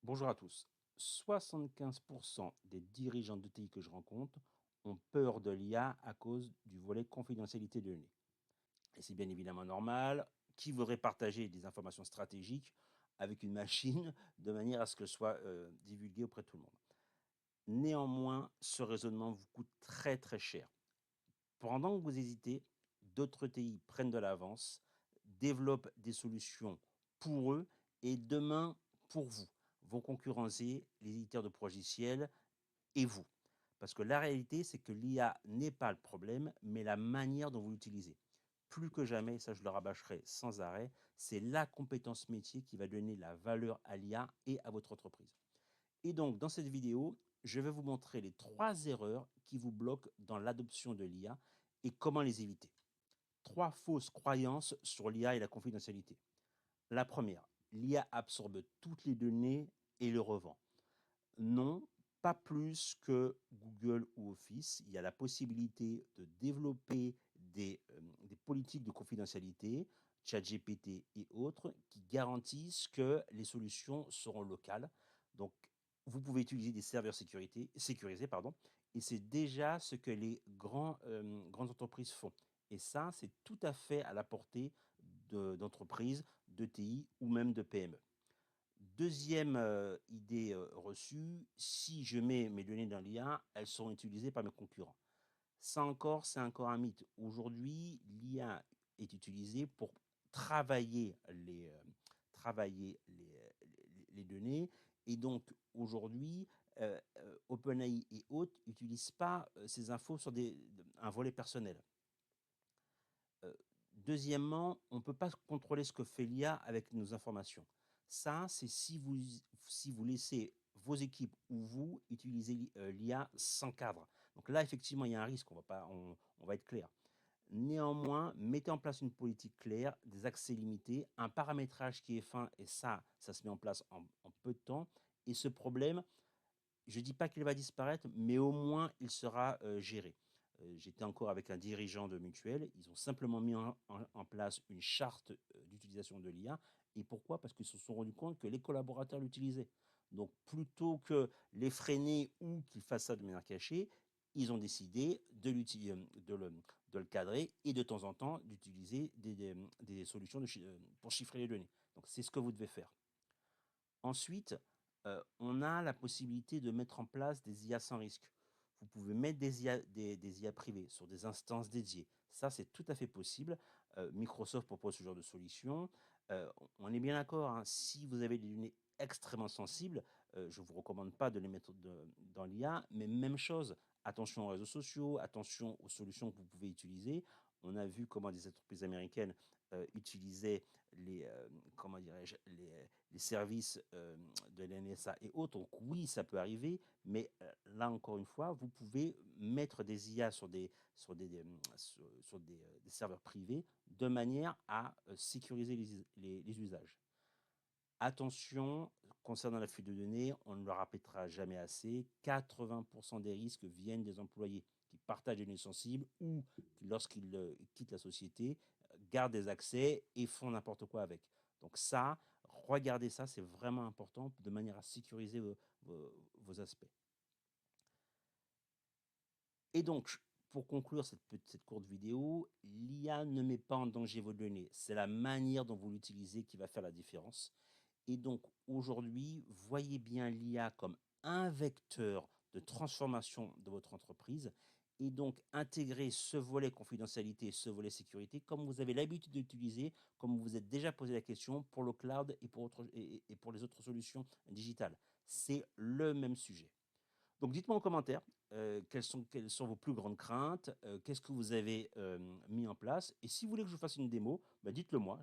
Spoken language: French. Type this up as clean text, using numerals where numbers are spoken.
Bonjour à tous. 75% des dirigeants d'ETI que je rencontre ont peur de l'IA à cause du volet confidentialité de données. Et c'est bien évidemment normal. Qui voudrait partager des informations stratégiques avec une machine de manière à ce qu'elle soit divulguée auprès de tout le monde? Néanmoins, ce raisonnement vous coûte très très cher. Pendant que vous hésitez, d'autres TI prennent de l'avance, développent des solutions pour eux et demain pour vous, vont concurrencer les éditeurs de logiciels et vous. Parce que la réalité, c'est que l'IA n'est pas le problème, mais la manière dont vous l'utilisez. Plus que jamais, ça je le rabâcherai sans arrêt, c'est la compétence métier qui va donner la valeur à l'IA et à votre entreprise. Et donc, dans cette vidéo, je vais vous montrer les 3 erreurs qui vous bloquent dans l'adoption de l'IA et comment les éviter. 3 fausses croyances sur l'IA et la confidentialité. La première, l'IA absorbe toutes les données et le revend. Non, pas plus que Google ou Office. Il y a la possibilité de développer des politiques de confidentialité, ChatGPT et autres, qui garantissent que les solutions seront locales. Donc, vous pouvez utiliser des serveurs sécurisés, pardon, et c'est déjà ce que les grandes entreprises font. Et ça, c'est tout à fait à la portée d'entreprises, de TI ou même de PME. Deuxième idée reçue, si je mets mes données dans l'IA, elles seront utilisées par mes concurrents. Ça encore, c'est encore un mythe. Aujourd'hui, l'IA est utilisée pour travailler les données. Et donc, aujourd'hui, OpenAI et autres n'utilisent pas ces infos sur un volet personnel. Heu, Deuxièmement, on ne peut pas contrôler ce que fait l'IA avec nos informations. Ça, c'est si vous laissez vos équipes ou vous utiliser l'IA sans cadre. Donc là, effectivement, il y a un risque, on va être clair. Néanmoins, mettez en place une politique claire, des accès limités, un paramétrage qui est fin et ça se met en place en peu de temps et ce problème, je ne dis pas qu'il va disparaître, mais au moins il sera, géré. J'étais encore avec un dirigeant de mutuelle, ils ont simplement mis en place une charte, d'utilisation de l'IA et pourquoi? Parce qu'ils se sont rendus compte que les collaborateurs l'utilisaient. Donc plutôt que les freiner ou qu'ils fassent ça de manière cachée, ils ont décidé de le cadrer et de temps en temps d'utiliser des solutions pour chiffrer les données. Donc c'est ce que vous devez faire. Ensuite, on a la possibilité de mettre en place des IA sans risque. Vous pouvez mettre des IA privées sur des instances dédiées. Ça, c'est tout à fait possible. Microsoft propose ce genre de solution. On est bien d'accord, hein, si vous avez des données extrêmement sensibles, je ne vous recommande pas de les mettre dans l'IA, mais même chose, attention aux réseaux sociaux, attention aux solutions que vous pouvez utiliser. On a vu comment des entreprises américaines, utilisaient comment dirais-je? Les services, de l'NSA et autres. Donc oui, ça peut arriver, mais là encore une fois, vous pouvez mettre des IA sur des serveurs privés de manière à sécuriser les usages. Attention, concernant la fuite de données, on ne le répétera jamais assez, 80% des risques viennent des employés qui partagent des données sensibles ou qui, lorsqu'ils quittent la société, gardent des accès et font n'importe quoi avec. Donc ça, regardez ça, c'est vraiment important de manière à sécuriser vos aspects. Et donc, pour conclure cette courte vidéo, l'IA ne met pas en danger vos données. C'est la manière dont vous l'utilisez qui va faire la différence. Et donc aujourd'hui, voyez bien l'IA comme un vecteur de transformation de votre entreprise et donc intégrer ce volet confidentialité et ce volet sécurité comme vous avez l'habitude d'utiliser, comme vous vous êtes déjà posé la question pour le cloud et pour les autres solutions digitales. C'est le même sujet. Donc dites-moi en commentaire, quelles sont vos plus grandes craintes, qu'est-ce que vous avez mis en place et si vous voulez que je vous fasse une démo, bah, dites-le moi,